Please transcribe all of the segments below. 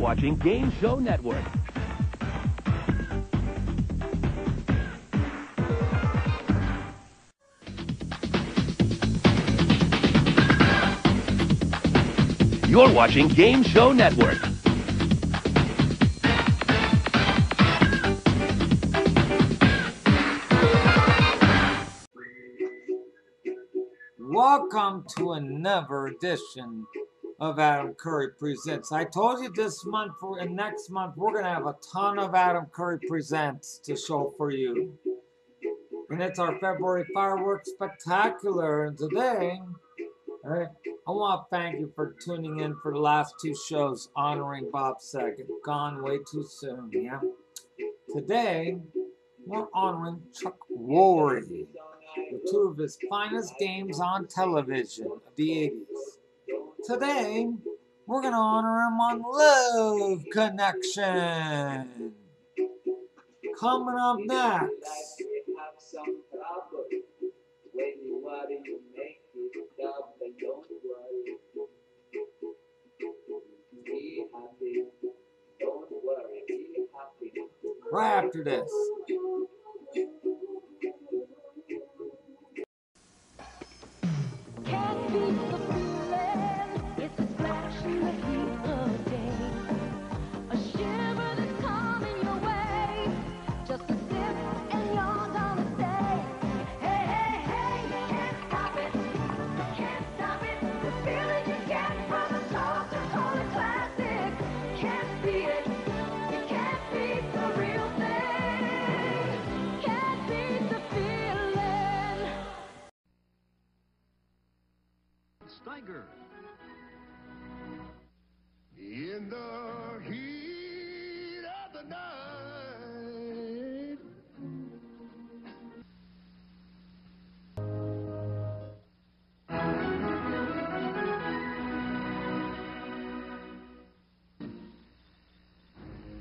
watching Game Show Network. You're watching Game Show Network. Welcome to another edition of Adam Curry Presents. I told you this month and next month we're going to have a ton of Adam Curry Presents to show for you. And it's our February Fireworks Spectacular. And today, I want to thank you for tuning in for the last two shows honoring Bob Saget. Gone way too soon, yeah? Today, we're honoring Chuck Woolery with two of his finest games on television of the 80s. Today, we're going to honor him on Love Connection. Coming up next. Right after this. Can't beat the feeling, it's a splash in the heat of day. A shiver that's coming your way, just a sip and you're gonna say, hey, hey, hey, can't stop it, can't stop it. The feeling you get from a soft and holy classic, can't beat it, you can't beat the real thing, can't beat the feeling. Steiger. In the heat of the night.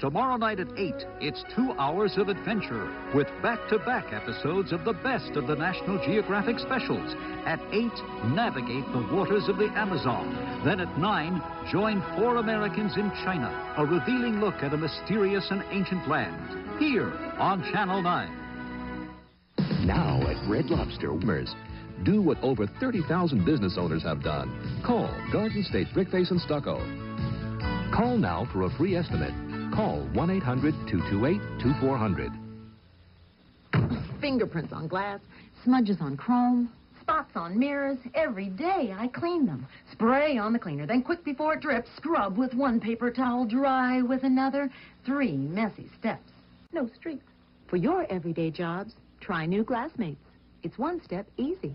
Tomorrow night at 8, it's 2 hours of adventure with back-to-back episodes of the best of the National Geographic specials. At 8, navigate the waters of the Amazon. Then at 9, join 4 Americans in China, a revealing look at a mysterious and ancient land. Here on Channel 9. Now at Red Lobster, do what over 30,000 business owners have done. Call Garden State Brickface and Stucco. Call now for a free estimate. Call 1-800-228-2400. Fingerprints on glass, smudges on chrome, spots on mirrors. Every day I clean them. Spray on the cleaner, then quick before it drips, scrub with one paper towel, dry with another. 3 messy steps. No streaks. For your everyday jobs, try new Glassmates. It's one step easy.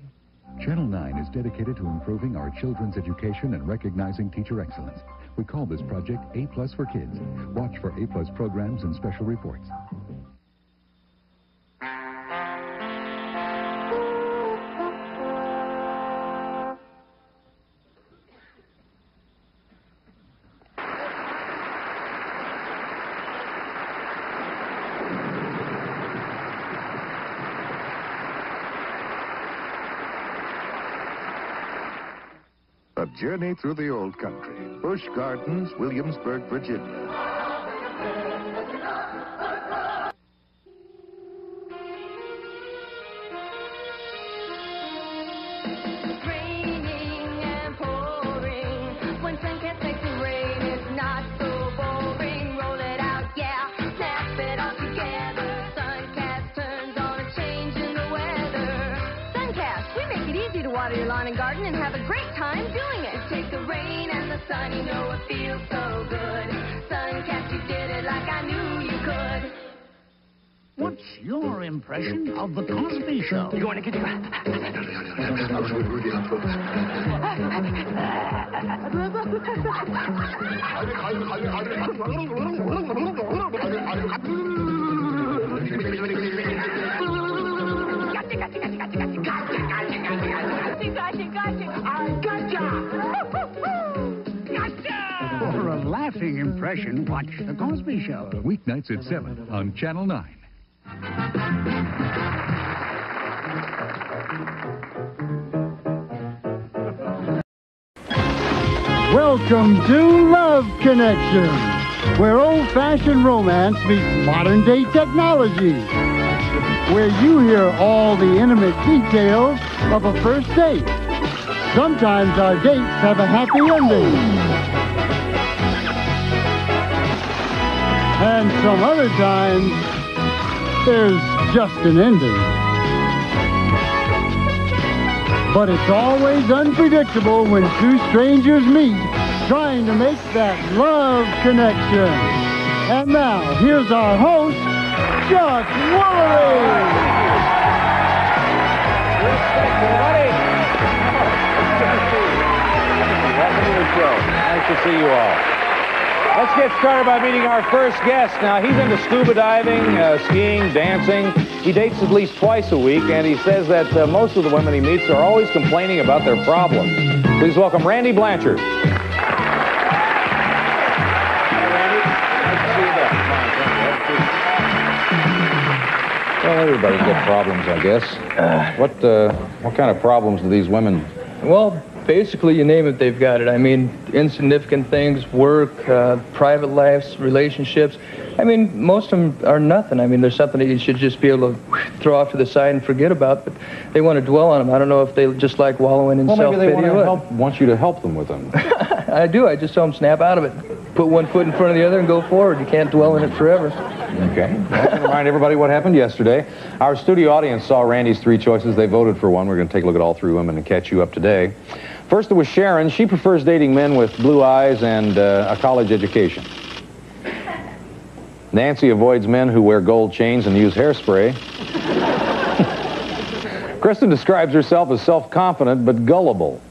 Channel 9 is dedicated to improving our children's education and recognizing teacher excellence. We call this project A+ for Kids. Watch for A+ programs and special reports. A journey through the old country. Busch Gardens, Williamsburg, Virginia. Raining and pouring. When Suncast makes it rain, it's not so boring. Roll it out, yeah. Snap it all together. Suncast turns on a change in the weather. Suncast, we make it easy to water your lawn and garden and have a great time doing it. Take the rain and the sun, you know it feels so good. Suncast, you did it like I knew you could. What's your impression of the Cosby Show? You want to get For a laughing impression, watch The Cosby Show. Weeknights at 7 on Channel 9. Welcome to Love Connection. where old-fashioned romance meets modern-day technology, where you hear all the intimate details of a first date. Sometimes our dates have a happy ending. And some other times, there's just an ending. But it's always unpredictable when two strangers meet, trying to make that love connection. And now, here's our host, Chuck Woolery. Welcome to the show. Nice to see you all. Let's get started by meeting our first guest. Now, he's into scuba diving, skiing, dancing. He dates at least twice a week, and he says that most of the women he meets are always complaining about their problems. Please welcome Randy Blanchard. Well, everybody's got problems, I guess. What kind of problems do these women? Well, basically, you name it, they've got it. I mean, insignificant things, work, private lives, relationships. I mean, most of them are nothing. I mean, there's something that you should just be able to throw off to the side and forget about, but they want to dwell on them. I don't know if they just like wallowing in self-pity or what. Well, maybe they want you to help them with them. I do. I just tell them, snap out of it. Put one foot in front of the other and go forward. You can't dwell in it forever. Okay. I can remind everybody what happened yesterday. Our studio audience saw Randy's three choices. They voted for one. We're going to take a look at all three women and catch you up today. First, it was Sharon. She prefers dating men with blue eyes and a college education. Nancy avoids men who wear gold chains and use hairspray. Kristen describes herself as self-confident but gullible.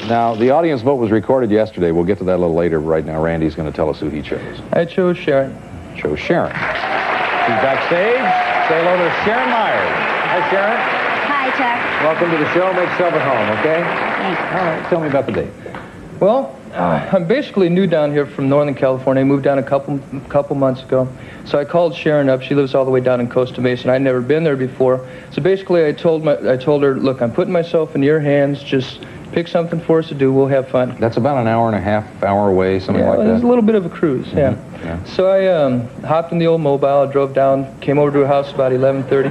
Now, the audience vote was recorded yesterday. We'll get to that a little later. Right now, Randy's going to tell us who he chose. I chose Sharon. Chose Sharon. She's backstage. Say hello to Sharon Myers. Hi, Sharon. Hi, Chuck. Welcome to the show. Make yourself at home, okay? Thanks. All right, tell me about the date. Well, I'm basically new down here from Northern California. I moved down a couple months ago. So I called Sharon up. She lives all the way down in Costa Mesa, and I'd never been there before. So basically, I told her, look, I'm putting myself in your hands. Just pick something for us to do. We'll have fun. That's about an hour and a half hour away, something like that. It's a little bit of a cruise, yeah. So I hopped in the old mobile, drove down, came over to her house about 11:30.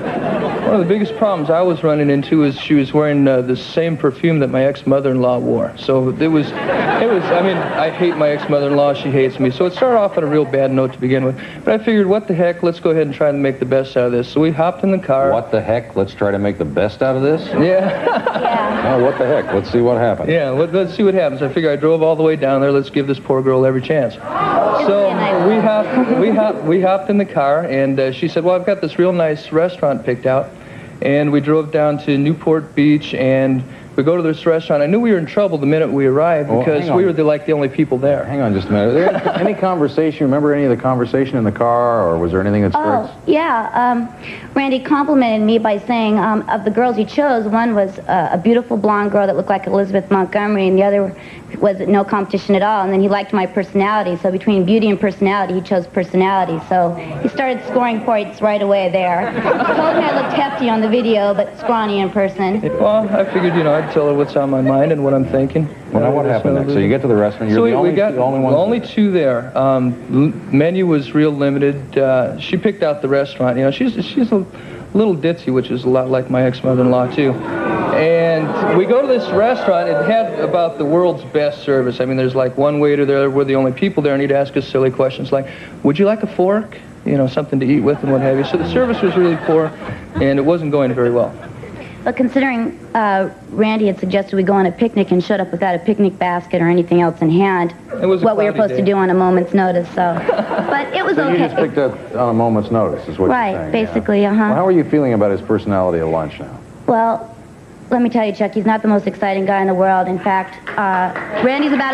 One of the biggest problems I was running into is she was wearing the same perfume that my ex-mother-in-law wore. So it was, I mean, I hate my ex-mother-in-law, she hates me. So it started off on a real bad note to begin with. But I figured, what the heck, let's go ahead and try to make the best out of this. So we hopped in the car. What the heck, let's try to make the best out of this? Yeah. Oh, what the heck, let's see what happens. Yeah, let's see what happens. I figure I drove all the way down there. Let's give this poor girl every chance. So we hopped in the car, and she said, well, I've got this real nice restaurant picked out. And we drove down to Newport Beach, and we go to this restaurant. I knew we were in trouble the minute we arrived because we were like the only people there. Hang on just a minute. Is there any conversation? Remember any of the conversation in the car, or was there anything that strikes? Oh, yeah. Randy complimented me by saying of the girls he chose, one was a beautiful blonde girl that looked like Elizabeth Montgomery, and the other was no competition at all. And then he liked my personality. So between beauty and personality, he chose personality. So he started scoring points right away there. He told me I looked hefty on the video, but scrawny in person. Well, I figured, you know, I'd tell her what's on my mind and what I'm thinking. Well, now what happened next? So you get to the restaurant. You're the only two there. Menu was real limited. She picked out the restaurant. You know, she's a little ditzy, which is a lot like my ex-mother-in-law too. And we go to this restaurant. It had about the world's best service. I mean, there's like one waiter there. We're the only people there, and he'd ask us silly questions like, would you like a fork? You know, something to eat with and what have you. So the service was really poor, and it wasn't going very well. But considering Randy had suggested we go on a picnic and showed up without a picnic basket or anything else in hand, it was what we were supposed to do on a moment's notice, so. But it was so okay. You just picked up on a moment's notice, is what you're saying. Right, basically, Well, how are you feeling about his personality at lunch now? Well, let me tell you, Chuck, he's not the most exciting guy in the world. In fact, Randy was about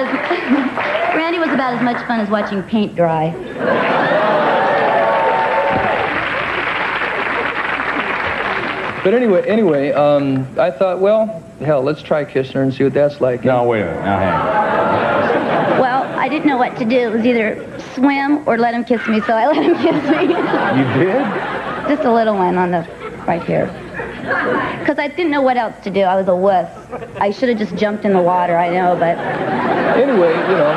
as much fun as watching paint dry. But anyway, I thought, well, hell, let's try kissing her and see what that's like. No, wait a minute. Now, hang on. Well, I didn't know what to do. It was either swim or let him kiss me, so I let him kiss me. You did? Just a little one on the right here. Because I didn't know what else to do. I was a wuss. I was a wuss. I should have just jumped in the water, I know, but... Anyway, you know,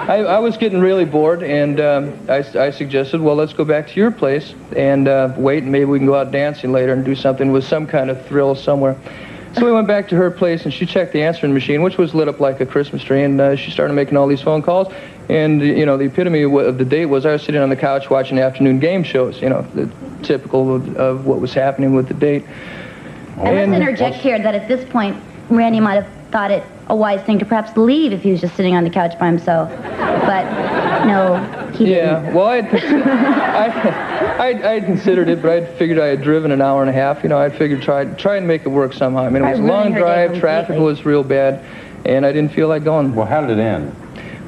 I was getting really bored, and I suggested, well, let's go back to your place and wait, and maybe we can go out dancing later and do something with some kind of thrill somewhere. So we went back to her place, and she checked the answering machine, which was lit up like a Christmas tree, and she started making all these phone calls. And, you know, the epitome of the date was I was sitting on the couch watching afternoon game shows, you know, the typical of what was happening with the date. And let's interject here that at this point, Randy might have thought it a wise thing to perhaps leave if he was just sitting on the couch by himself. But, no, he didn't. Yeah, well, I had considered it, but I figured I had driven an hour and a half. You know, I figured try and make it work somehow. I mean, it was a long drive, traffic was real bad, and I didn't feel like going. Well, how did it end?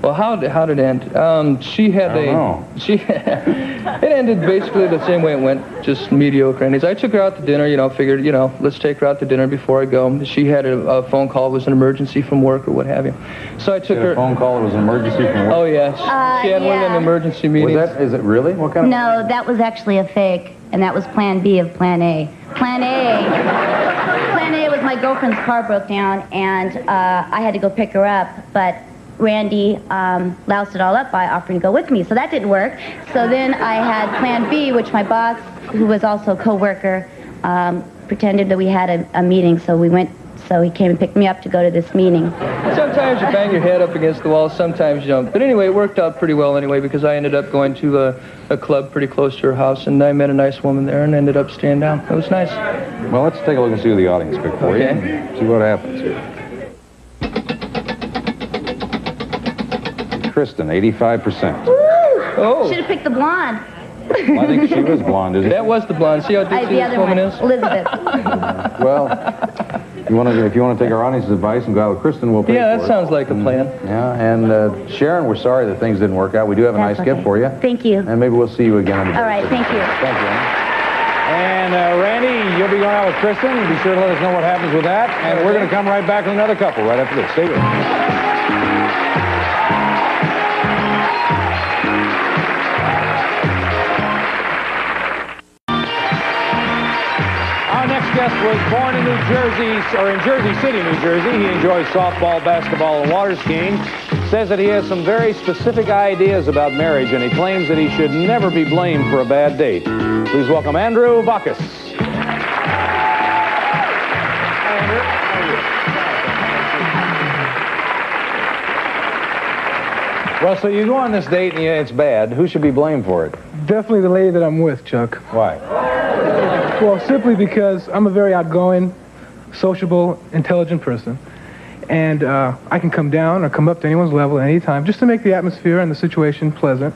Well, how did it end? She had it ended basically the same way it went, just mediocre endings. I took her out to dinner, you know, figured, you know, let's take her out to dinner before I go. She had a phone call, it was an emergency from work or what have you. So I took her. A phone call, it was an emergency from work? Oh, yeah. She had one of them emergency meetings. Is it really? What kind of? No, that was actually a fake, and that was Plan B of Plan A. Plan A was my girlfriend's car broke down, and I had to go pick her up, but Randy loused it all up by offering to go with me, so that didn't work. So then I had Plan B, which my boss, who was also a co-worker, pretended that we had a meeting, so we went. So he came and picked me up to go to this meeting. Sometimes you bang your head up against the wall, sometimes you don't. But anyway, it worked out pretty well anyway, because I ended up going to a club pretty close to her house, and I met a nice woman there and ended up staying down. It was nice. Well, let's take a look and see what the audience picked for you. See what happens here. Kristen, 85%. Woo! Oh. Should have picked the blonde. Well, I think she was blonde, isn't it? That was the blonde. See how ditzy this woman is? Elizabeth. Well, if you want to take our audience's advice and go out with Kristen, we'll pay for it. Yeah, that sounds like a plan. Yeah, and Sharon, we're sorry that things didn't work out. We do have a nice gift for you. Thank you. And maybe we'll see you again. All right, thank you. Thank you. And Randy, you'll be going out with Kristen. Be sure to let us know what happens with that. And we're going to come right back with another couple right after this. Stay with us. Guest was born in New Jersey, or in Jersey City, New Jersey. He enjoys softball, basketball, and water skiing. Says that he has some very specific ideas about marriage, and he claims that he should never be blamed for a bad date. Please welcome Andrew Bacchus. Well, so you go on this date and it's bad. Who should be blamed for it? Definitely the lady that I'm with, Chuck. Why? Well, simply because I'm a very outgoing, sociable, intelligent person. And I can come down or come up to anyone's level at any time just to make the atmosphere and the situation pleasant.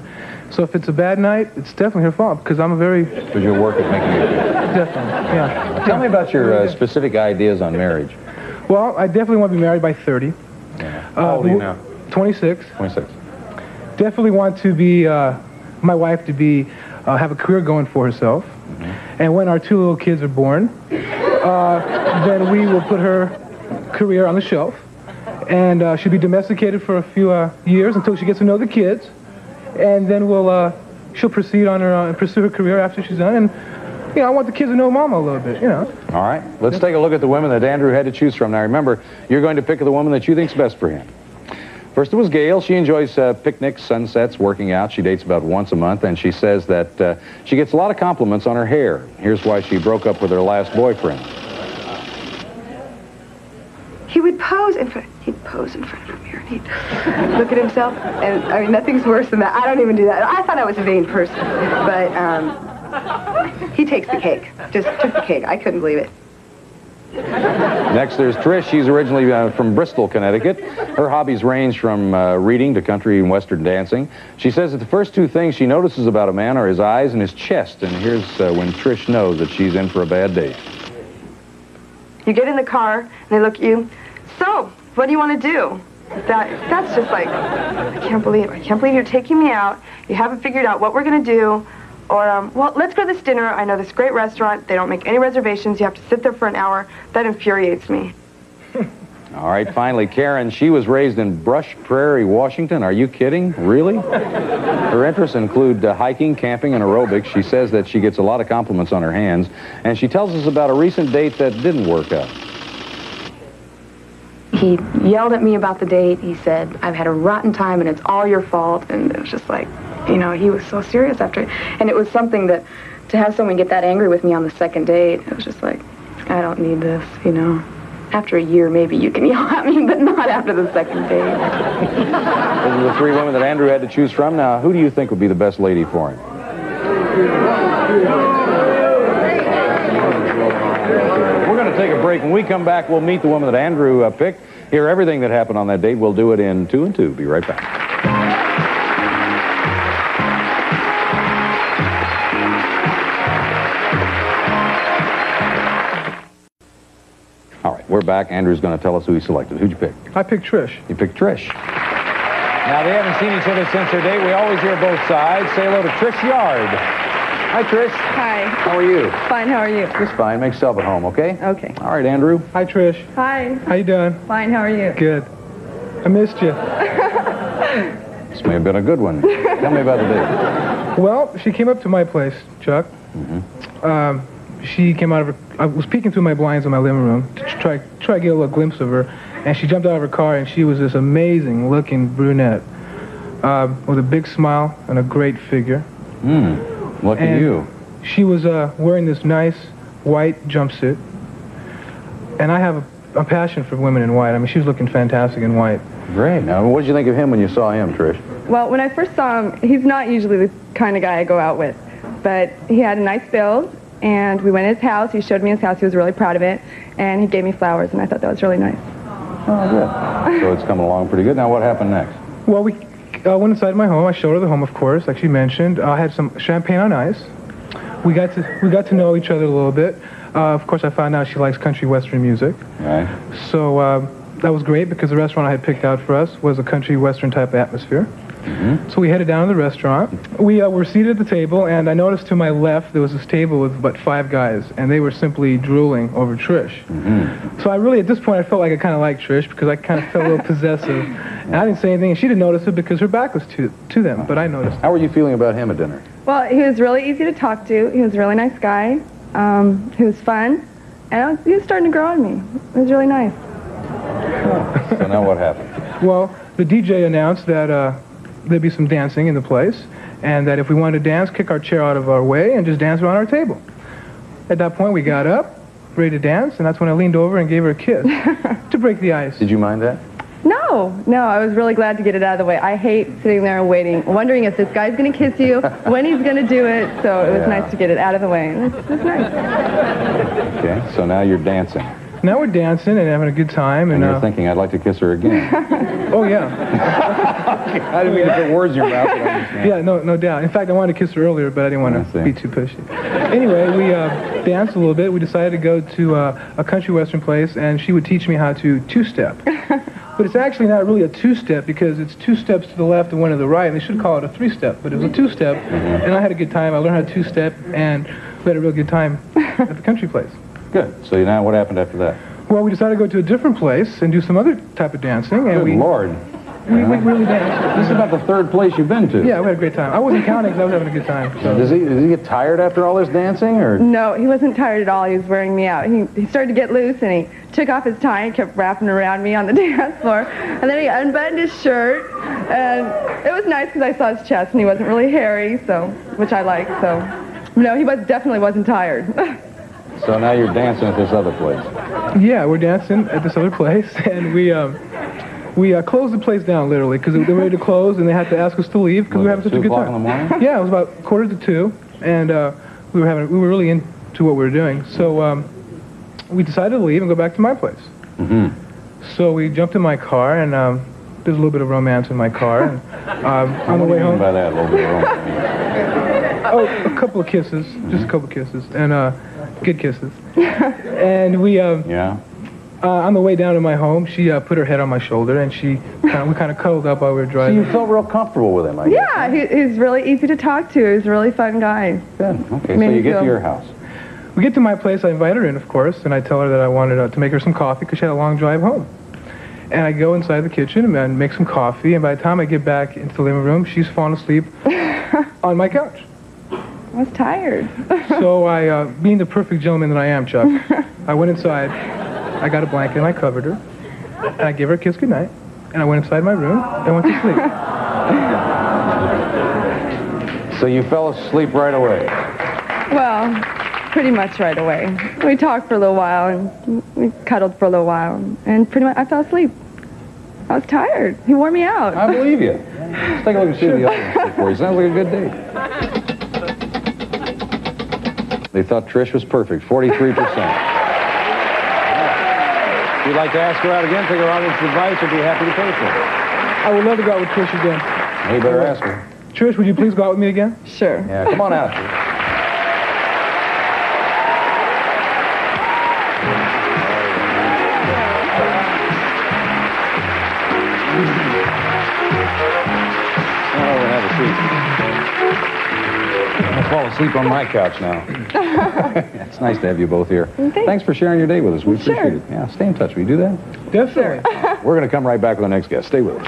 So if it's a bad night, it's definitely her fault because I'm a very... Because your work is making you feel. Definitely, yeah. Tell me about your specific ideas on marriage. Well, I definitely want to be married by 30. Yeah. How old are you now? 26. 26. Definitely want to be, my wife to be, have a career going for herself. And when our 2 little kids are born, then we will put her career on the shelf. And she'll be domesticated for a few years until she gets to know the kids. And then she'll proceed on her and pursue her career after she's done. And, you know, I want the kids to know Mama a little bit, you know. All right. Let's take a look at the women that Andrew had to choose from. Now, remember, you're going to pick the woman that you think's best for him. First, it was Gail. She enjoys picnics, sunsets, working out. She dates about once a month, and she says that she gets a lot of compliments on her hair. Here's why she broke up with her last boyfriend. He would pose in front. He'd pose in front of a mirror, and he'd look at himself. And I mean, nothing's worse than that. I don't even do that. I thought I was a vain person, but he takes the cake. Just took the cake. I couldn't believe it. Next, there's Trish. She's originally from Bristol, Connecticut. Her hobbies range from reading to country and western dancing. She says that the first 2 things she notices about a man are his eyes and his chest. And here's when Trish knows that she's in for a bad date. You get in the car, and they look at you. So, what do you want to do? That's just like, I can't believe you're taking me out. You haven't figured out what we're going to do. Or, well, let's go to this dinner. I know this great restaurant. They don't make any reservations. You have to sit there for an hour. That infuriates me. All right, finally, Karen. She was raised in Brush Prairie, Washington. Are you kidding? Really? Her interests include hiking, camping, and aerobics. She says that she gets a lot of compliments on her hands. And she tells us about a recent date that didn't work out. he yelled at me about the date. He said, I've had a rotten time and it's all your fault. And it was just like, you know, he was so serious after it. And it was something that, to have someone get that angry with me on the second date, it was just like, I don't need this, you know. After a year, maybe you can yell at me, but not after the second date. Those are the three women that Andrew had to choose from. Now, who do you think would be the best lady for him? We're going to take a break. When we come back, we'll meet the woman that Andrew picked, hear everything that happened on that date. We'll do it in 2 and 2. Be right back. All right, we're back. Andrew's going to tell us who he selected. Who'd you pick? I picked Trish. You picked Trish. Now, they haven't seen each other since their date. We always hear both sides. Say hello to Trish Yard. Hi, Trish. Hi. How are you? Fine, how are you? Just fine. Make yourself at home, okay? Okay. All right, Andrew. Hi, Trish. Hi. How you doing? Fine, how are you? Good. I missed you. This may have been a good one. Tell me about the date. Well, she came up to my place, Chuck. She came out of her... I was peeking through my blinds in my living room to try to get a little glimpse of her, and she jumped out of her car, and she was this amazing-looking brunette with a big smile and a great figure. Look at you. She was wearing this nice white jumpsuit, and I have a passion for women in white. I mean, she was looking fantastic in white. Great. Now, what did you think of him when you saw him, Trish? Well, when I first saw him, he's not usually the kind of guy I go out with, but he had a nice build, and we went to his house. He showed me his house. He was really proud of it, and he gave me flowers, and I thought that was really nice. Oh, good. So it's coming along pretty good. Now, what happened next? Well, we went inside my home. I showed her the home, of course, like she mentioned. I had some champagne on ice. We got to know each other a little bit. Of course, I found out she likes country western music. Right. So that was great because the restaurant I had picked out for us was a country western type atmosphere. So we headed down to the restaurant. We were seated at the table, and I noticed to my left there was this table with about 5 guys, and they were simply drooling over Trish. So I really, at this point, I felt like I kind of liked Trish because I kind of felt a little possessive. And I didn't say anything, and she didn't notice it because her back was to them, but I noticed. How were you feeling about him at dinner? Well, he was really easy to talk to. He was a really nice guy. He was fun, and he was starting to grow on me. It was really nice. So now what happened? Well, the DJ announced that there'd be some dancing in the place, and that if we wanted to dance, kick our chair out of our way and just dance around our table. At that point, we got up, ready to dance, and that's when I leaned over and gave her a kiss to break the ice. Did you mind that? No, I was really glad to get it out of the way. I hate sitting there and waiting, wondering if this guy's going to kiss you, when he's going to do it, so it was nice to get it out of the way. It was nice. Okay, so now you're dancing. Now we're dancing and having a good time. And you're thinking, I'd like to kiss her again. Oh, yeah. I didn't mean to put words in your mouth. But I understand. Yeah, no doubt. In fact, I wanted to kiss her earlier, but I didn't want to be too pushy. Anyway, we danced a little bit. We decided to go to a country western place, and she would teach me how to two-step. But it's actually not really a two-step because it's 2 steps to the left and 1 to the right, and they should call it a 3-step, but it was a 2-step, and I had a good time. I learned how to two-step, and we had a real good time at the country place. Good. So now what happened after that? Well, we decided to go to a different place and do some other type of dancing. And Good Lord. We really danced. This is about the 3rd place you've been to. Yeah, we had a great time. I wasn't counting because I was having a good time. So. Does he get tired after all this dancing, or? No, he wasn't tired at all. He was wearing me out. He started to get loose, and he took off his tie and kept wrapping around me on the dance floor. And then he unbuttoned his shirt, and it was nice because I saw his chest, and he wasn't really hairy, which I liked. So, no, he definitely wasn't tired. So now you're dancing at this other place. Yeah, we're dancing at this other place, and we closed the place down literally because they were ready to close, and they had to ask us to leave because we were having such a good time. 2 o'clock in the morning? Yeah, it was about 1:45, and we were really into what we were doing. So we decided to leave and go back to my place. So we jumped in my car, and there's a little bit of romance in my car. And on the way home. What do you mean by that? A little bit of romance? Oh, a couple of kisses, just a couple of kisses, and good kisses. And we on the way down to my home, she put her head on my shoulder, and we kind of cuddled up while we were driving. So you felt real comfortable with him, I guess. Yeah, he's really easy to talk to. He's a really fun guy. Good. Okay, so you get to your house. We get to my place. I invite her in, of course, and I tell her that I wanted to make her some coffee because she had a long drive home. And I go inside the kitchen and make some coffee, and by the time I get back into the living room, she's fallen asleep on my couch. I was tired. So I, being the perfect gentleman that I am, Chuck, I went inside, I got a blanket, and I covered her. and I gave her a kiss goodnight, and I went inside my room and went to sleep. So you fell asleep right away? Well, pretty much right away. We talked for a little while, and we cuddled for a little while, and pretty much I fell asleep. I was tired. He wore me out. I believe you. Let's take a look and see the audience before you. Sounds like a good date. They thought Trish was perfect, 43%. If you'd like to ask her out again, take her audience advice, we'd be happy to pay for it. I would love to go out with Trish again. You better ask her. Trish, would you please go out with me again? Sure. Yeah, come on out. I'll fall asleep on my couch now. It's nice to have you both here. Thanks for sharing your day with us. We appreciate it. Yeah, stay in touch. Will you do that? Definitely. We're going to come right back with our next guest. Stay with us.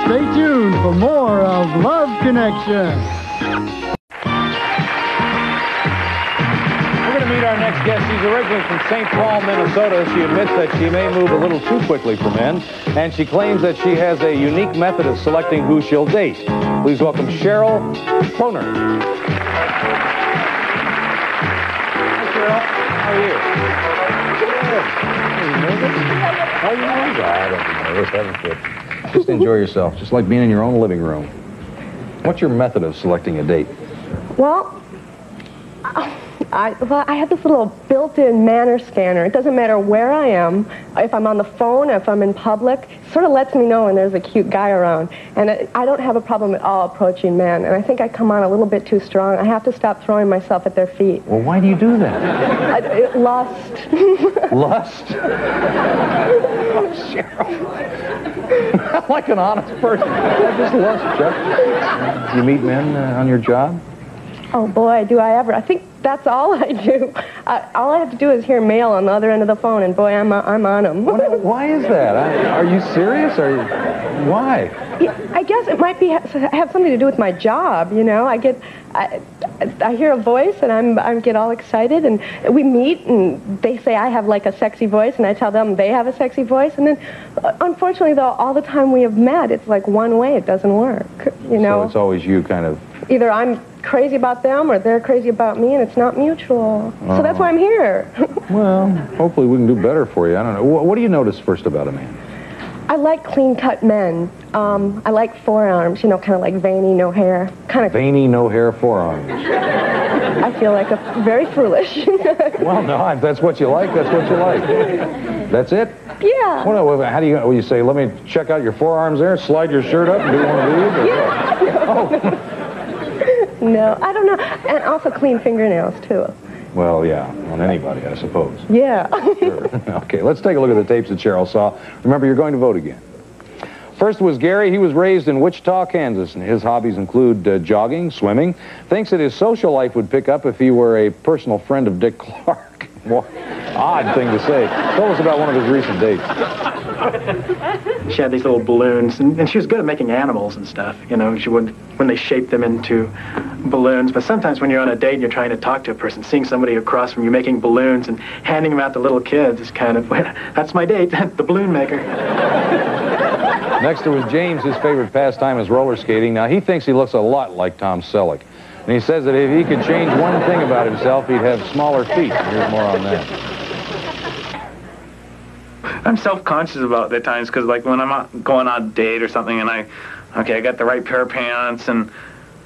Stay tuned for more of Love Connection. Meet our next guest. She's originally from St. Paul, Minnesota. She admits that she may move a little too quickly for men, and she claims that she has a unique method of selecting who she'll date. Please welcome Cheryl Ploner. Hi, Cheryl. How are you? Good. Are you nervous? I don't be nervous. Have a fit. Just enjoy yourself, just like being in your own living room. What's your method of selecting a date? Well, I have this little built-in manner scanner. It doesn't matter where I am, if I'm on the phone, if I'm in public, it sort of lets me know when there's a cute guy around. And I don't have a problem at all approaching men. And I think I come on a little bit too strong. I have to stop throwing myself at their feet. Well, why do you do that? Lust. Lust? Oh, Cheryl. Like an honest person. Just lust, Chuck. You meet men on your job? Oh, boy, do I ever. I think that's all I do. All I have to do is hear male on the other end of the phone, and boy, I'm on them. Why is that? Are you serious? Why? Yeah, I guess it might have something to do with my job, you know. I hear a voice, and I get all excited, and we meet, and they say I have like a sexy voice, and I tell them they have a sexy voice, and then, unfortunately, though, all the time we have met, it's like one way. It doesn't work, you know. So it's always you kind of... Either I'm crazy about them or they're crazy about me, and it's not mutual. So that's why I'm here. Well, hopefully we can do better for you. I don't know. What do you notice first about a man? I like clean-cut men. I like forearms, you know, kind of like veiny, no hair. Veiny, no hair forearms. I feel like very foolish. Well, no, that's what you like. That's what you like. That's it? Yeah. How do you say, let me check out your forearms there, slide your shirt up and do one of these? Yeah. Oh. No, I don't know. And also clean fingernails, too. Well, yeah, on anybody, I suppose. Yeah. Sure. Okay, let's take a look at the tapes that Cheryl saw. Remember, you're going to vote again. First was Gary. He was raised in Wichita, Kansas, and his hobbies include jogging, swimming. Thinks that his social life would pick up if he were a personal friend of Dick Clark. Well, odd thing to say. Tell us about one of his recent dates. She had these little balloons, and she was good at making animals and stuff. You know, she would, when they shaped them into balloons. But sometimes when you're on a date and you're trying to talk to a person, seeing somebody across from you making balloons and handing them out to little kids is kind of, that's my date, the balloon maker. Next, there was James. His favorite pastime is roller skating. Now, he thinks he looks a lot like Tom Selleck. And he says that if he could change one thing about himself, he'd have smaller feet. Here's more on that. I'm self-conscious about it at times because, like, when I'm going on a date or something and I got the right pair of pants and,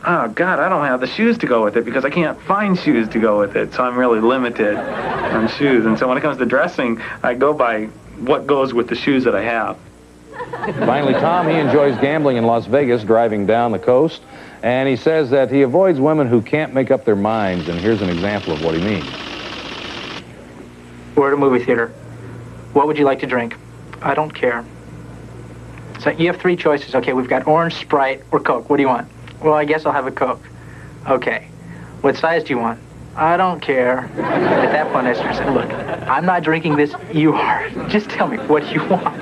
oh, God, I don't have the shoes to go with it because I can't find shoes to go with it. So I'm really limited on shoes. And so when it comes to dressing, I go by what goes with the shoes that I have. Finally, Tom, he enjoys gambling in Las Vegas, driving down the coast. And he says that he avoids women who can't make up their minds. And here's an example of what he means. We're at a movie theater. What would you like to drink? I don't care. So you have three choices. Okay, we've got orange, Sprite, or Coke. What do you want? Well, I guess I'll have a Coke. Okay. What size do you want? I don't care. At that point, I said, look, I'm not drinking this. You are. Just tell me what you want.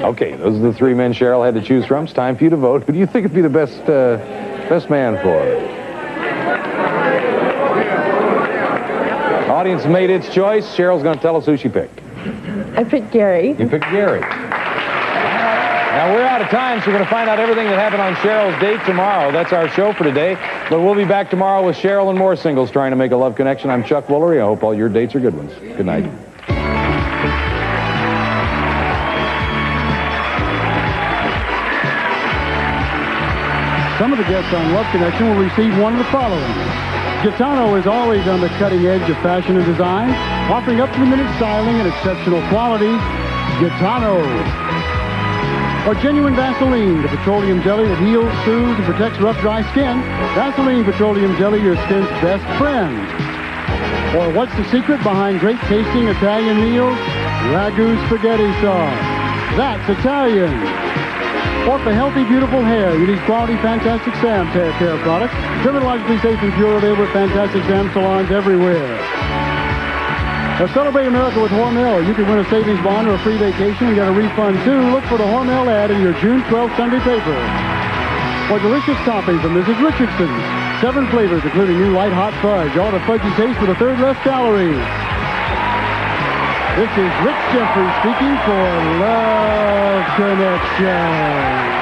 Okay, those are the three men Cheryl had to choose from. It's time for you to vote. Who do you think would be the best man for her? Audience made its choice. Cheryl's going to tell us who she picked. I picked Gary. You picked Gary. Now, we're out of time, so we're going to find out everything that happened on Cheryl's date tomorrow. That's our show for today. But we'll be back tomorrow with Cheryl and more singles trying to make a love connection. I'm Chuck Woolery. I hope all your dates are good ones. Good night. Some of the guests on Love Connection will receive one of the following. Gitano is always on the cutting edge of fashion and design, offering up-to-the-minute styling and exceptional quality. Gitano. Or genuine Vaseline, the petroleum jelly that heals, soothes, and protects rough, dry skin. Vaseline Petroleum Jelly, your skin's best friend. Or what's the secret behind great tasting Italian meals? Ragu spaghetti sauce. That's Italian. Or for healthy, beautiful hair, you need quality Fantastic Sam hair care products. Dermatologically safe and pure, available at Fantastic Sam salons everywhere. Now celebrate America with Hormel. You can win a savings bond or a free vacation and get a refund too. Look for the Hormel ad in your June 12th Sunday paper. Or delicious topping from Mrs. Richardson's. 7 flavors, including new light hot fudge. All the fudgy taste with a third less calories. This is Rich Jeffries speaking for Love Connection.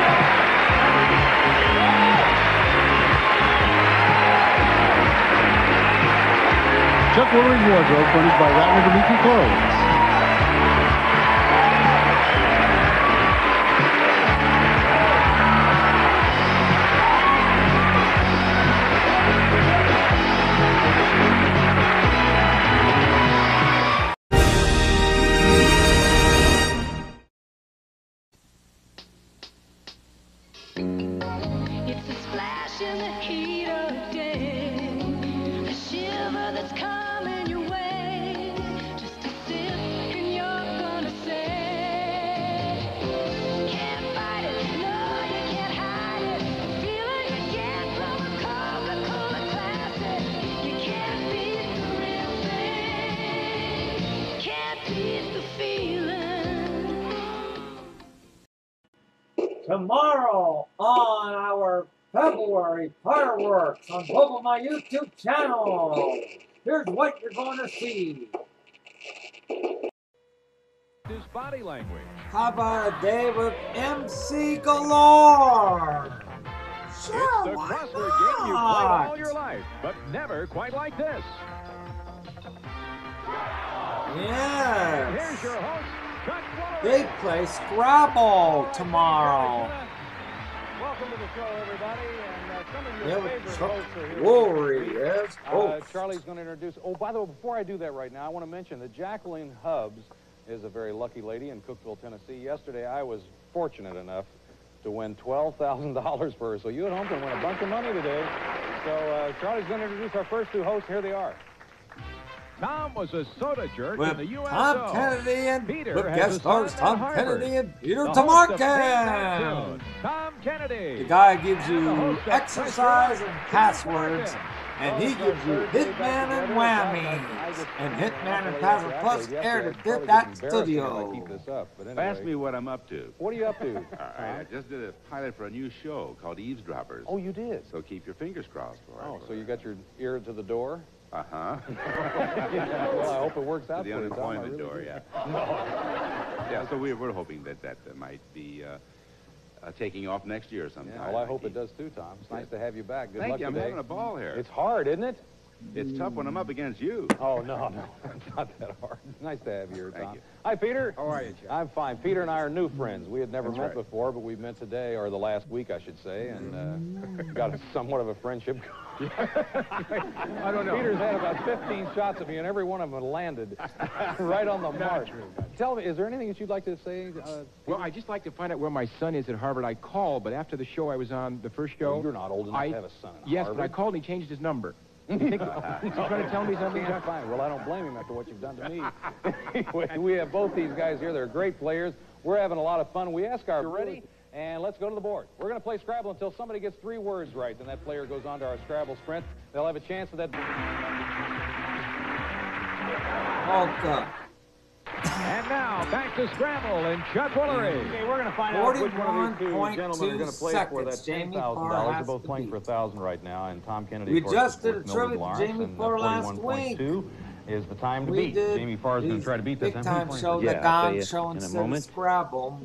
Chuck Woolery's Wardrobe, furnished by Rattler Dimitri Clothes. It's a splash in the heat of day, a shiver that's coming your way, just a sip and you're gonna say, can't fight it, no you can't hide it, the feeling you get from a Coca-Cola Classic, you can't beat the real thing, can't beat the feeling. Tomorrow on our February fireworks on both of my YouTube channel. Here's what you're going to see. His body language. How about a day with MC Galore? Sure, It's the why crossword game you've not? played all your life, but never quite like this. Yes. Here's your host, Chuck Woolery. They play Scrabble tomorrow. Welcome to the show, everybody. And some of your Yeah, favorite with Chuck hosts are here. Woolery as host. Charlie's going to introduce. Oh, by the way, before I do that right now, I want to mention that Jacqueline Hubbs is a very lucky lady in Cookeville, Tennessee. Yesterday, I was fortunate enough to win $12,000 for her. So you at home can win a bunch of money today. So Charlie's going to introduce our first two hosts. Here they are. Tom was a soda jerk With in the USO. Tom Kennedy and Peter with has guest a son stars at Tom Harvard. Kennedy and Peter The host of Big Tamarkin. Cartoon, Tom Kennedy. The guy gives And the you host of exercise Pressure, and passwords, and he Oh, gives you Hitman and Whammies. And Hitman and Password Plus aired at that studio. Ask me what I'm up to. What are you up to? I just did a pilot for a new show called Eavesdroppers. Oh, you did? So keep your fingers crossed for it. Oh, so you got your ear to the door? Uh-huh. Well, I hope it works out The for you, Tom. I unemployment really door, do. yeah. Yeah, so we're hoping that might be taking off next year sometime. Yeah, well, I hope it does too, Tom. It's nice to have you back. Good Thank luck you. I'm today. having a ball here. It's hard, isn't it? It's tough when I'm up against you. Oh, no. It's not that hard. Nice to have you here, Tom. Thank you. Hi, Peter. How are you, Chuck? I'm fine. Peter and I are new friends. We had never That's met right. before, but we met today, or the last week, I should say, and got somewhat of a friendship. I don't know. Peter's had about 15 shots at me, and every one of them landed right on the mark. Tell me, is there anything that you'd like to say? Well, I'd just like to find out where my son is at Harvard. I called, but after the show I was on, the first show... You're not old enough to have a son at Yes, Harvard. but I called and he changed his number. You think, he's trying to tell me something? Yeah, fine. Well, I don't blame him after what you've done to me. We have both these guys here. They're great players. We're having a lot of fun. We ask our... You ready? And let's go to the board. We're going to play Scrabble until somebody gets 3 words right. Then that player goes on to our Scrabble sprint. They'll have a chance of that. Okay. And now back to Scrabble and Chuck Woolery. Okay, we're going to find out which one of these two 41.2 gentlemen are going to play for that Jamie $10,000. Farr They're both playing for $1,000 right now, and Tom Kennedy. We of course, just is did a with Mildred trivia Lawrence, Jamie and Farr last week. 41.2 is the time to We beat. did Jamie Farr is going to try to beat this. big time show, the Gong Show instead of Scrabble.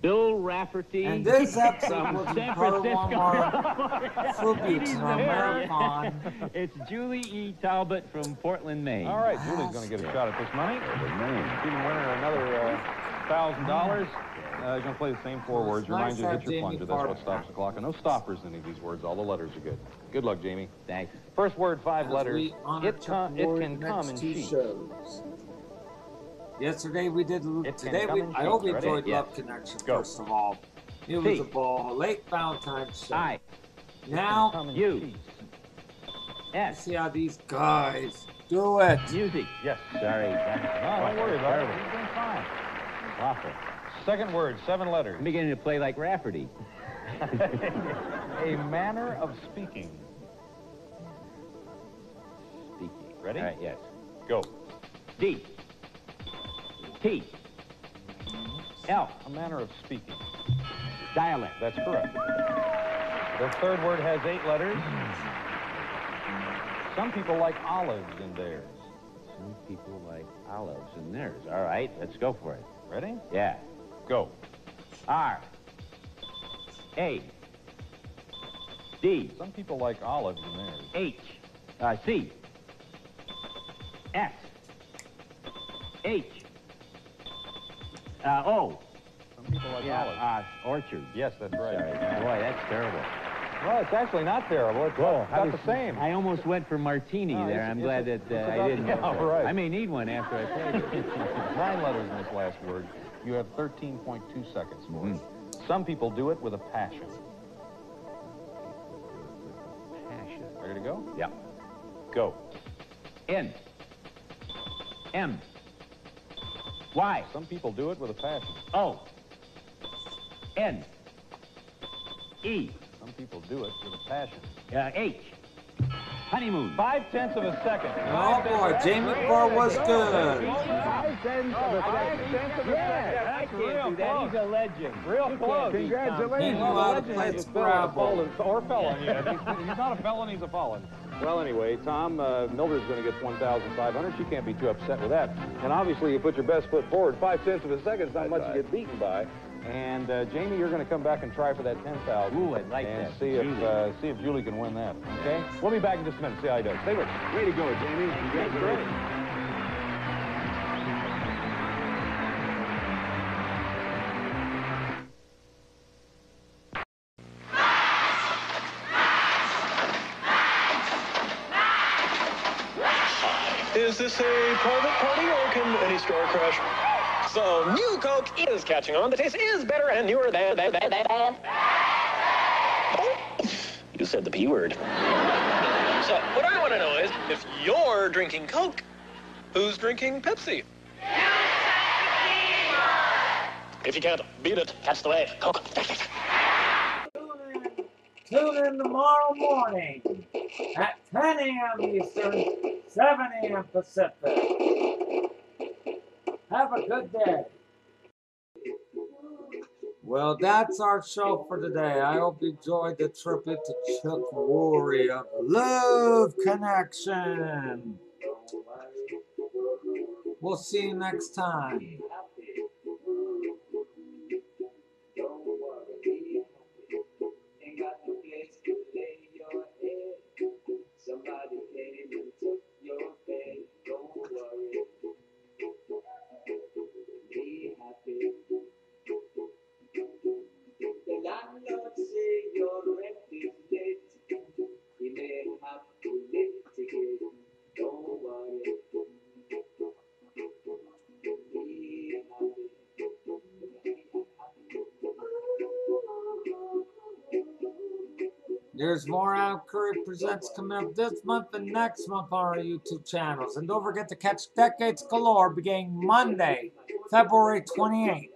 Bill Rafferty. And this episode from was San part of one Francisco. more tribute to our marathon. It's Julie E. Talbot from Portland, Maine. All right, Julie's going to get a shot at this money. Even winner another $1,000. He's going to play the same four words. Remind you to hit your plunger. That's what stops the clock. And no stoppers in any of these words. All the letters are good. Good luck, Jamie. Thanks. First word, 5 letters. It can come in sheets. Yesterday we did. Today we. I hope you enjoyed Love Connection. First of all, it was a ball. Late Valentine's show. I. Now you. Yes. See how these guys do it. Music. Yes. Sorry. No, don't worry about it. He's doing fine. Awful. Second word, 7 letters. I'm beginning to play like Rafferty. A manner of speaking. Speaking. Ready? All right. Yes. Go. D. T. L. A manner of speaking. Dialect. That's correct. The third word has 8 letters. Some people like olives in theirs. Some people like olives in theirs. All right, let's go for it. Ready? Yeah. Go. R. A. D. Some people like olives in theirs. H. C. S. H. O. Some people like olives. Orchard. Yes, that's right. Sorry. Boy, that's terrible. Well, it's actually not terrible. It's about the same. I almost went for martini there. I'm glad that I didn't. Yeah, right. I may need one after I played it. 9 letters in this last word. You have 13.2 seconds for it. Some people do it with a passion. Passion. Ready to go? Yeah. Go. N. M. Y. Some people do it with a passion. O. N. E. Some people do it with a passion. H. Honeymoon. 5/10 of a second. Oh boy, Jamie Farr was good. 5/10 of a second. Yeah, I can't do that. He's a legend. Real close. Congratulations. He knew how to play Scrabble. Or felon, yeah. He's not a felon, he's a fallen. Well, anyway, Tom, Mildred's going to get 1,500. She can't be too upset with that. And obviously, you put your best foot forward. 5/10 of a second is not much to get beaten by. And Jamie, you're going to come back and try for that 10,000. Ooh, I'd like and that. see if Julie can win that. Okay? We'll be back in just a minute. See how he does. Stay with us. Way to go, Jamie. Congratulations. Is this a private party or can any store crash? So, new Coke is catching on. The taste is better and newer than. Oh, you said the P word. So, what I want to know is, if you're drinking Coke, who's drinking Pepsi? If you can't beat it, catch the wave. Coke. Tune in tomorrow morning at 10 a.m. Eastern, 7 a.m. Pacific. Have a good day. Well, that's our show for today. I hope you enjoyed the tribute to Chuck Woolery of Love Connection. We'll see you next time. Somebody came and took your bed. Don't worry. Be happy. The landlord say your rent is late. He may have to litigate. Don't worry. Be happy. There's more Adam Curry Presents coming up this month and next month on our YouTube channels. And don't forget to catch Decades Galore beginning Monday, February 28th.